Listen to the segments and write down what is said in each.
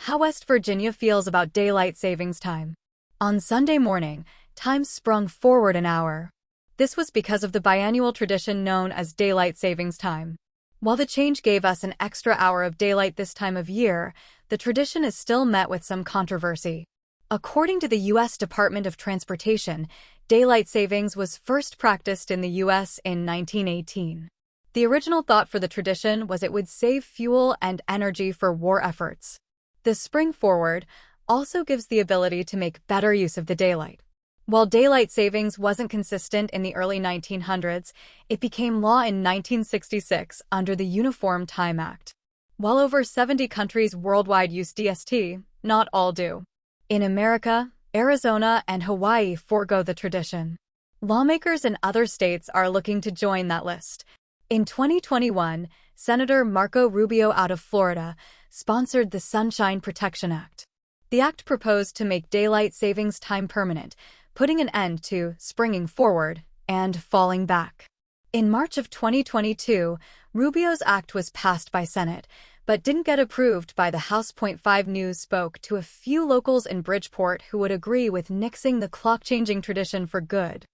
How West Virginia feels about daylight savings time. On Sunday morning, time sprung forward an hour. This was because of the biannual tradition known as daylight savings time. While the change gave us an extra hour of daylight this time of year, the tradition is still met with some controversy. According to the U.S. Department of Transportation, daylight savings was first practiced in the U.S. in 1918. The original thought for the tradition was it would save fuel and energy for war efforts. The spring forward also gives the ability to make better use of the daylight. While daylight savings wasn't consistent in the early 1900s, it became law in 1966 under the Uniform Time Act. While over 70 countries worldwide use DST, not all do. In America, Arizona and Hawaii forego the tradition. Lawmakers in other states are looking to join that list. In 2021, Senator Marco Rubio out of Florida sponsored the Sunshine Protection Act. The act proposed to make daylight savings time permanent, putting an end to springing forward and falling back. In March of 2022, Rubio's act was passed by Senate, but didn't get approved by the House. 5 News spoke to a few locals in Bridgeport who would agree with nixing the clock-changing tradition for good.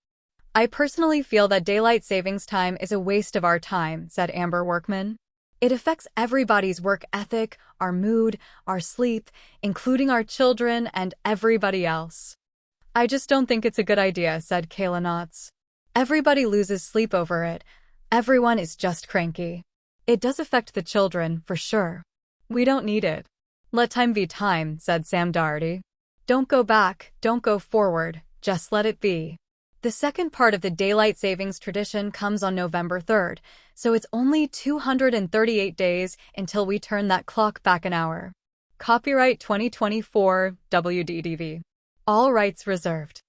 "I personally feel that daylight savings time is a waste of our time," said Amber Workman. "It affects everybody's work ethic, our mood, our sleep, including our children and everybody else." "I just don't think it's a good idea," said Kayla Knotts. "Everybody loses sleep over it. Everyone is just cranky. It does affect the children, for sure. We don't need it." "Let time be time," said Sam Doherty. "Don't go back, don't go forward, just let it be." The second part of the daylight savings tradition comes on November 3rd, so it's only 238 days until we turn that clock back an hour. Copyright 2024, WDDV. All rights reserved.